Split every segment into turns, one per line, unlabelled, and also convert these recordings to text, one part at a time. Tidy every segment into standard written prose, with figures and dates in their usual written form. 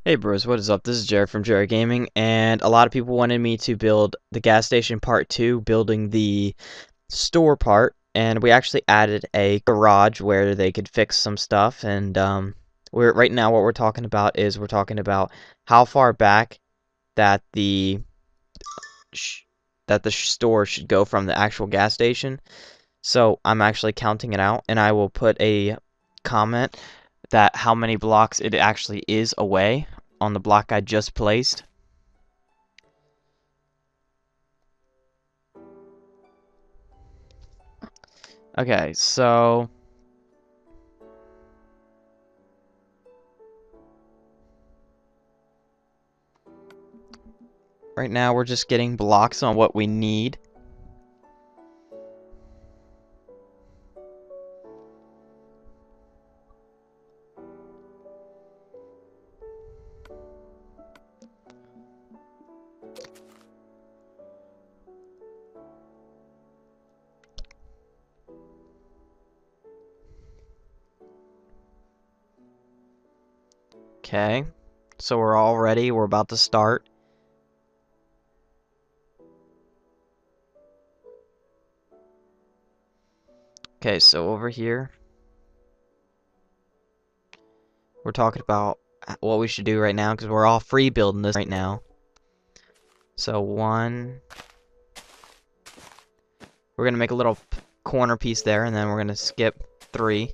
Hey bros, what is up? This is Jared from Jarid Gaming, and a lot of people wanted me to build the gas station part 2, building the store part, and we actually added a garage where they could fix some stuff, and we're right now what we're talking about is we're talking about how far back that the store should go from the actual gas station. So I'm actually counting it out, and I will put a comment that how many blocks it actually is away on the block I just placed. Okay, so right now we're just getting blocks on what we need. Okay, so we're all ready. We're about to start. Okay, so over here, we're talking about what we should do right now because we're all free building this right now. So we're gonna make a little corner piece there, and then we're gonna skip 3.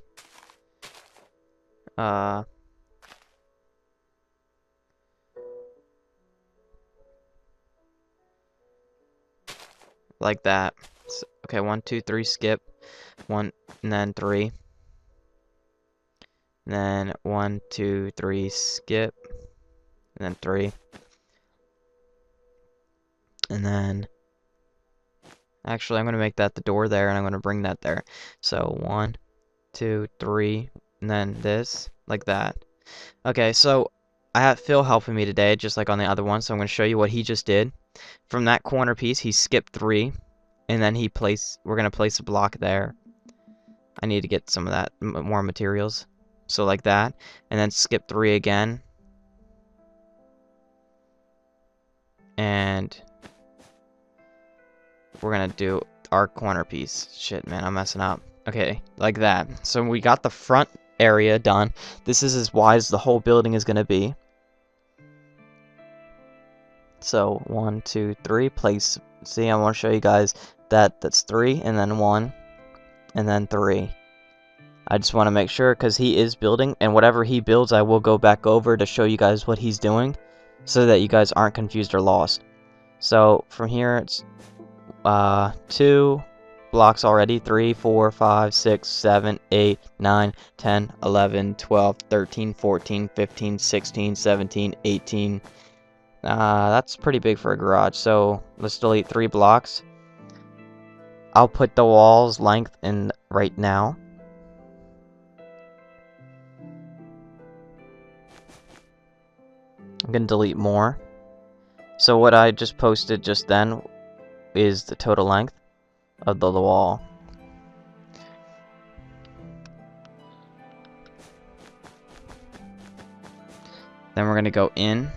Like that. So, okay, 1, 2, 3, skip 1, and then 3. And then 1, 2, 3, skip, and then 3. And then actually I'm gonna make that the door there, and I'm gonna bring that there. So 1, 2, 3, and then this, like that. Okay, so I have Phil helping me today, just like on the other one, so I'm gonna show you what he just did. From that corner piece, he skipped 3, and then we're gonna place a block there. I need to get some of that more materials. So like that, and then skip 3 again. And we're gonna do our corner piece. Shit, man, I'm messing up. Okay, like that. So we got the front area done. This is as wide as the whole building is gonna be. So 1, 2, 3, place. See, I want to show you guys that that's 3, and then 1, and then 3. I just want to make sure because he is building, and whatever he builds, I will go back over to show you guys what he's doing, so that you guys aren't confused or lost. So from here, it's 2 blocks already. 3, 4, 5, 6, 7, 8, 9, 10, 11, 12, 13, 14, 15, 16, 17, 18. That's pretty big for a garage, so let's delete 3 blocks. I'll put the wall's length in right now. I'm gonna delete more. So what I just posted just then is the total length of the wall. Then we're gonna go in.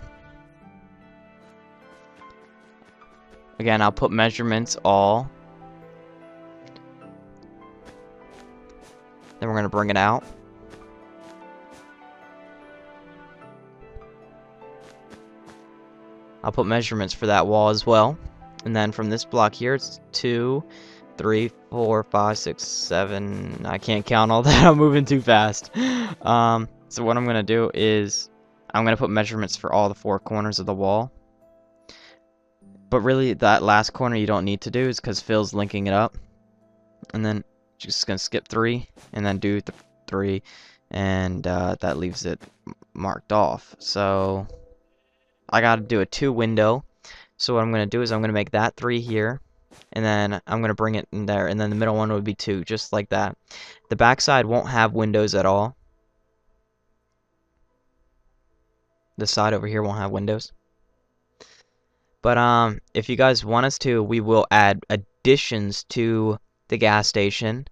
Again, I'll put measurements all. Then we're gonna bring it out. I'll put measurements for that wall as well. And then from this block here, it's 2, 3, 4, 5, 6, 7. I can't count all that. I'm moving too fast. So what I'm going to do is I'm going to put measurements for all the 4 corners of the wall. But really, that last corner you don't need to do is because Phil's linking it up. And then just going to skip 3 and then do 3. And that leaves it marked off. So I got to do a 2 window. So what I'm going to do is I'm going to make that 3 here, and then I'm going to bring it in there, and then the middle one would be 2, just like that. The back side won't have windows at all. This side over here won't have windows. But if you guys want us to, we will add additions to the gas station.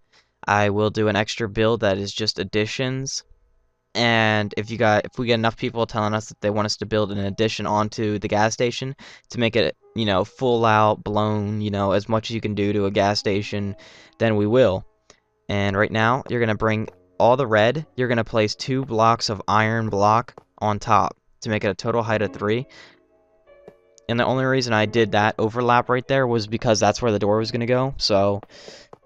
I will do an extra build that is just additions. And if we get enough people telling us that they want us to build an addition onto the gas station to make it, you know, full out blown, you know, as much as you can do to a gas station, then we will. And right now, you're gonna bring all the red. You're gonna place 2 blocks of iron block on top to make it a total height of 3. And the only reason I did that overlap right there was because that's where the door was gonna go. So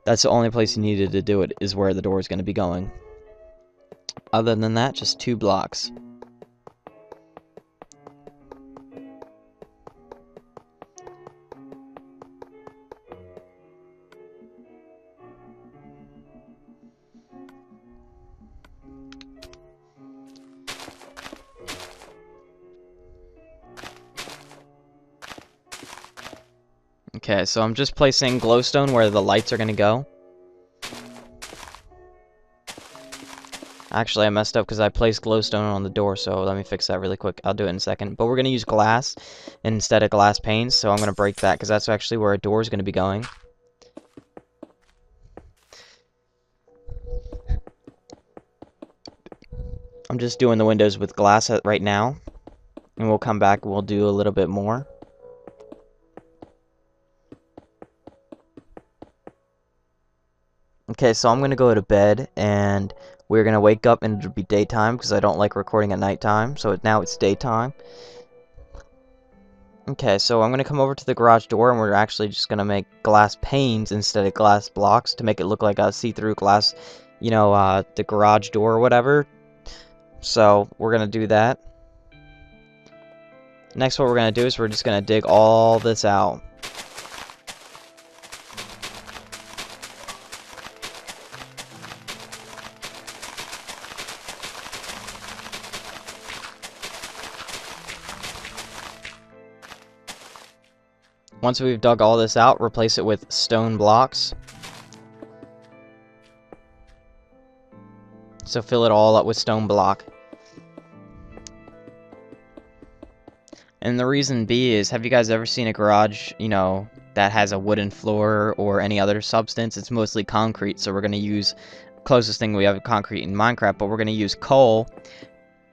that's the only place you needed to do it, is where the door is gonna be going. Other than that, just 2 blocks. Okay, so I'm just placing glowstone where the lights are going to go. Actually, I messed up because I placed glowstone on the door, so let me fix that really quick. I'll do it in a second. But we're going to use glass instead of glass panes, so I'm going to break that because that's actually where a door is going to be going. I'm just doing the windows with glass right now, and we'll come back and we'll do a little bit more. Okay, so I'm going to go to bed, and we're going to wake up and it'll be daytime because I don't like recording at nighttime, so now it's daytime. Okay, so I'm going to come over to the garage door, and we're actually just going to make glass panes instead of glass blocks to make it look like a see-through glass, you know, the garage door or whatever. So we're going to do that. Next, what we're going to do is we're just going to dig all this out. Once we've dug all this out, replace it with stone blocks. So fill it all up with stone block. And the reason B is, have you guys ever seen a garage, you know, that has a wooden floor or any other substance? It's mostly concrete, so we're going to use, closest thing we have concrete in Minecraft, but we're going to use coal.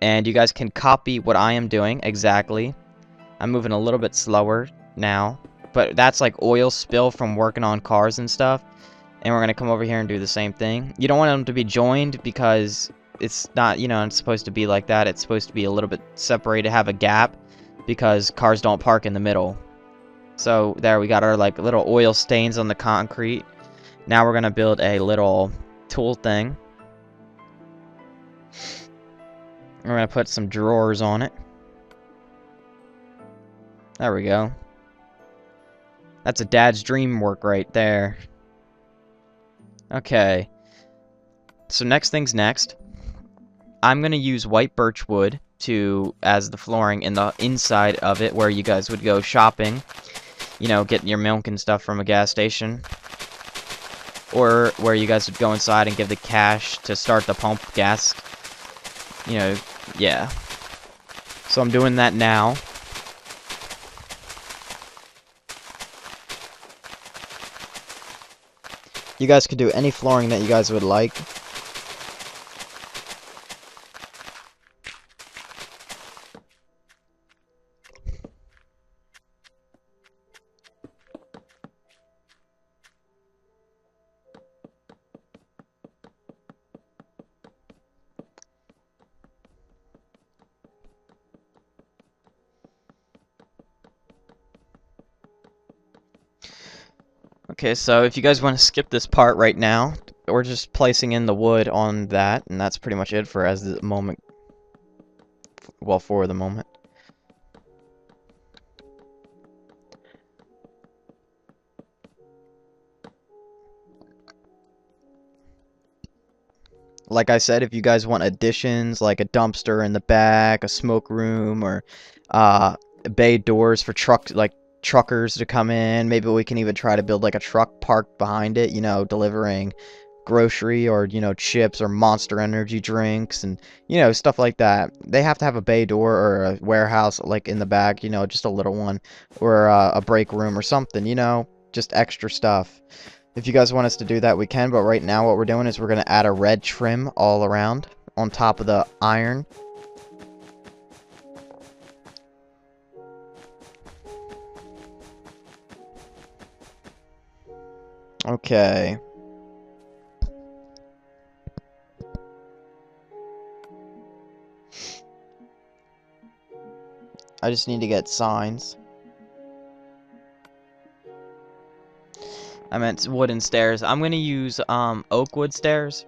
And you guys can copy what I am doing exactly. I'm moving a little bit slower now. But that's like oil spill from working on cars and stuff. And we're going to come over here and do the same thing. You don't want them to be joined because it's not, you know, it's supposed to be like that. It's supposed to be a little bit separated, have a gap, because cars don't park in the middle. So there we got our like little oil stains on the concrete. Now we're going to build a little tool thing. We're going to put some drawers on it. There we go. That's a dad's dream work right there. Okay. So next thing's next. I'm going to use white birch wood as the flooring in the inside of it, where you guys would go shopping. You know, getting your milk and stuff from a gas station. Or where you guys would go inside and give the cash to start the pump gas. You know, yeah. So I'm doing that now. You guys could do any flooring that you guys would like. Okay, so if you guys want to skip this part right now, we're just placing in the wood on that, and that's pretty much it for the moment. Well, for the moment. Like I said, if you guys want additions, like a dumpster in the back, a smoke room, or bay doors for truckers to come in. Maybe we can even try to build like a truck parked behind it, you know, delivering grocery or, you know, chips or Monster Energy drinks and, you know, stuff like that. They have to have a bay door or a warehouse like in the back, you know, just a little one, or a break room or something, you know, just extra stuff. If you guys want us to do that, we can, but right now what we're doing is we're going to add a red trim all around. on top of the iron. Okay. I just need to get signs. I meant wooden stairs. I'm gonna use oak wood stairs,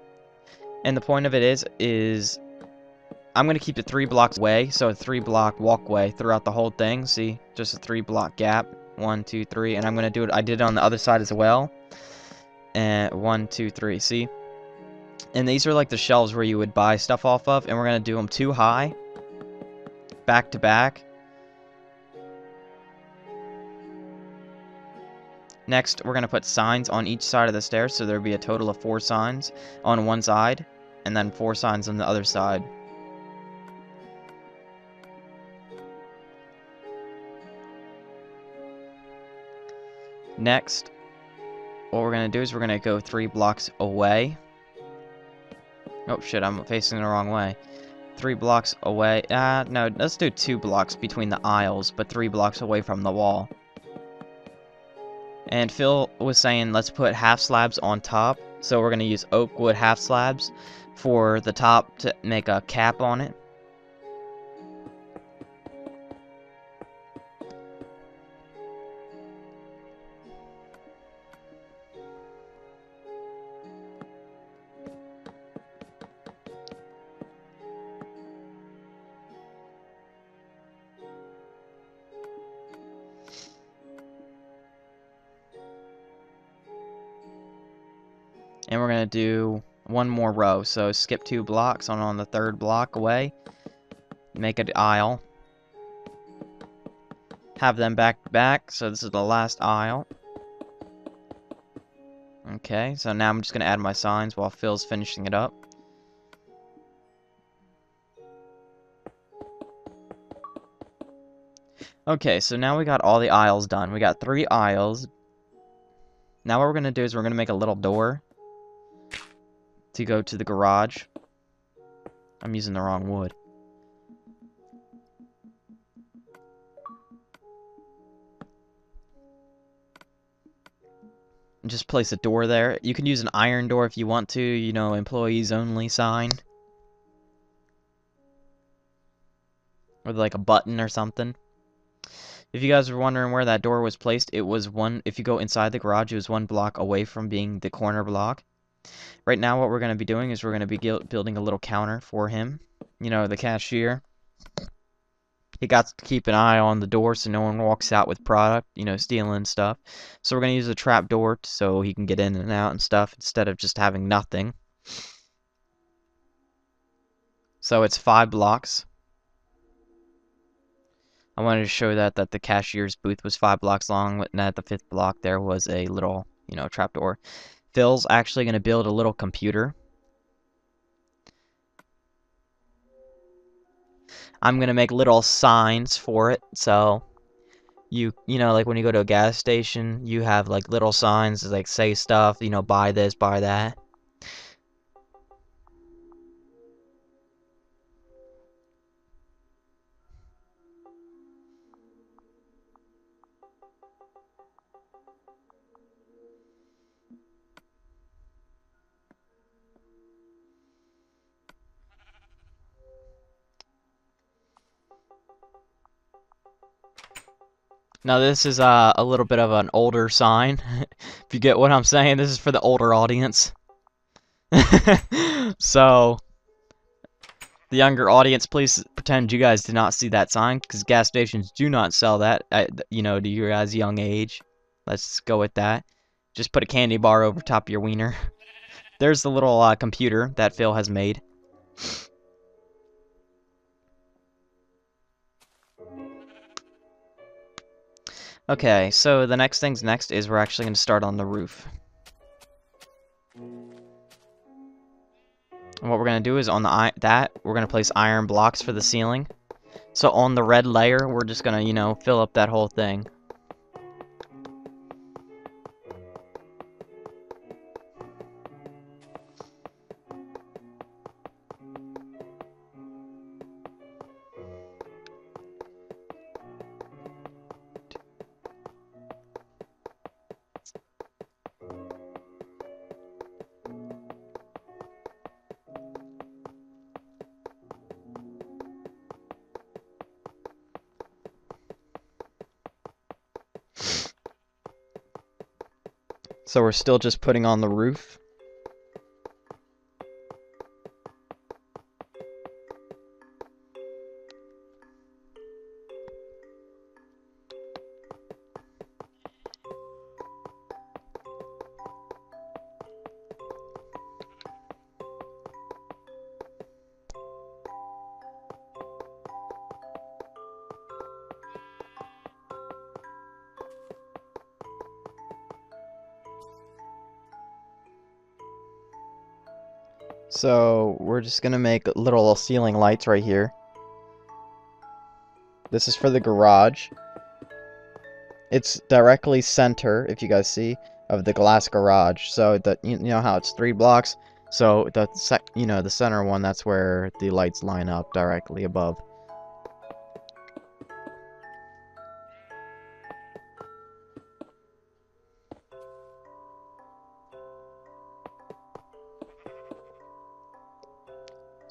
and the point of it is I'm gonna keep it 3 blocks away, so a 3-block walkway throughout the whole thing. See, just a 3-block gap. 1, 2, 3, and I'm gonna do it. I did it on the other side as well. And 1, 2, 3. See, and these are like the shelves where you would buy stuff off of, and we're gonna do them 2 high, back to back. Next, we're going to put signs on each side of the stairs, so there'll be a total of 4 signs on one side, and then 4 signs on the other side. Next, what we're going to do is we're going to go 3 blocks away. Oh shit, I'm facing the wrong way. 3 blocks away. No, let's do 2 blocks between the aisles, but 3 blocks away from the wall. And Phil was saying let's put half slabs on top, so we're going to use oak wood half slabs for the top to make a cap on it. And we're going to do 1 more row. So skip 2 blocks on the 3rd block away. Make an aisle. Have them back to back. So this is the last aisle. Okay, so now I'm just going to add my signs while Phil's finishing it up. Okay, so now we got all the aisles done. We got 3 aisles. Now what we're going to do is we're going to make a little door to go to the garage. I'm using the wrong wood. Just place a door there. You can use an iron door if you want to, you know, employees only sign. With like a button or something. If you guys are wondering where that door was placed, it was if you go inside the garage, it was 1 block away from being the corner block. Right now what we're going to be doing is we're going to be building a little counter for him. You know, the cashier. He got to keep an eye on the door so no one walks out with product, you know, stealing stuff. So we're going to use a trap door so he can get in and out and stuff instead of just having nothing. So it's 5 blocks. I wanted to show that the cashier's booth was 5 blocks long, and at the 5th block there was a little, you know, trap door. Phil's actually going to build a little computer. I'm going to make little signs for it, so you know, like when you go to a gas station, you have like little signs that like say stuff, you know, buy this, buy that. Now this is a little bit of an older sign. If you get what I'm saying, this is for the older audience. So, the younger audience, please pretend you guys did not see that sign, because gas stations do not sell that, you know, to your guys' young age. Let's go with that. Just put a candy bar over top of your wiener. There's the little computer that Phil has made. Okay, so the next thing's next is we're actually going to start on the roof. And what we're going to do is on we're going to place iron blocks for the ceiling. So on the red layer, we're just going to, you know, fill up that whole thing. So we're still just putting on the roof. So we're just gonna make little ceiling lights right here. This is for the garage. It's directly center, if you guys see, of the glass garage. So that you know how it's 3 blocks. So the the center one, that's where the lights line up directly above.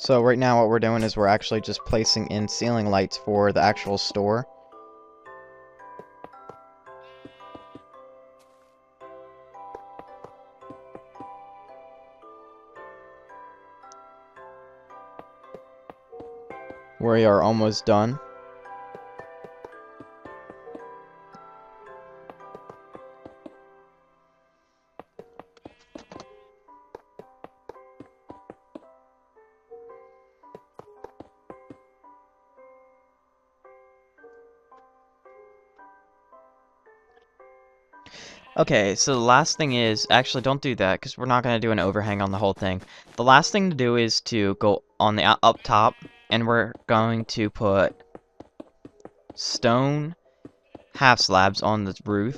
So right now what we're doing is we're actually just placing in ceiling lights for the actual store. We are almost done. Okay, so the last thing is, actually don't do that, because we're not going to do an overhang on the whole thing. The last thing to do is to go on the up top, and we're going to put stone half slabs on the roof.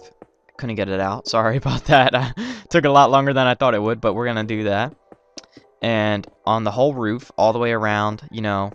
Couldn't get it out, sorry about that. Took a lot longer than I thought it would, but we're going to do that. And on the whole roof, all the way around, you know,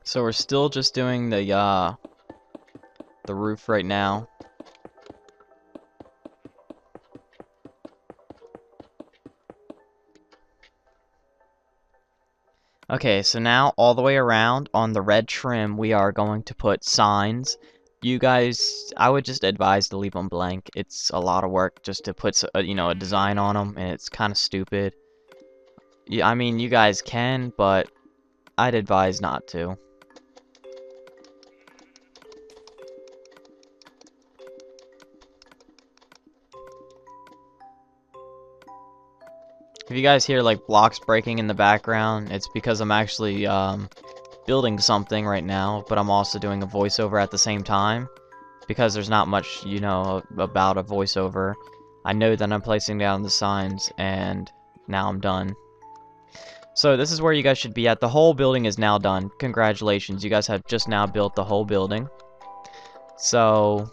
so we're still just doing the roof right now. Okay, so now all the way around on the red trim, we are going to put signs. You guys, I would just advise to leave them blank. It's a lot of work just to put, you know, a design on them, and it's kind of stupid. Yeah, I mean, you guys can, but I'd advise not to. If you guys hear like blocks breaking in the background, it's because I'm actually building something right now, but I'm also doing a voiceover at the same time, because there's not much, you know, about a voiceover. I know that I'm placing down the signs, and now I'm done. So this is where you guys should be at. The whole building is now done. Congratulations, you guys have just now built the whole building. So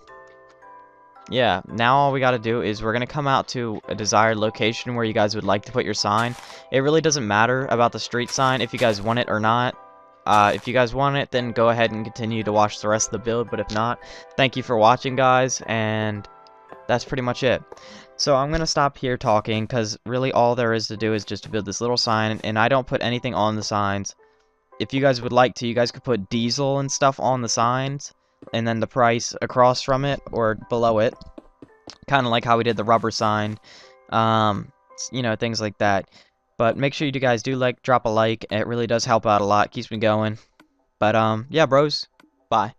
yeah, now all we gotta do is we're gonna come out to a desired location where you guys would like to put your sign. It really doesn't matter about the street sign if you guys want it or not. If you guys want it, then go ahead and continue to watch the rest of the build, but if not, thank you for watching, guys, and that's pretty much it. So I'm gonna stop here talking, because really all there is to do is just to build this little sign, and I don't put anything on the signs. If you guys would like to, you guys could put diesel and stuff on the signs, and then the price across from it or below it, kind of like how we did the rubber sign, you know, things like that. But make sure you guys do drop a like. It really does help out a lot, keeps me going. But yeah, bros, bye.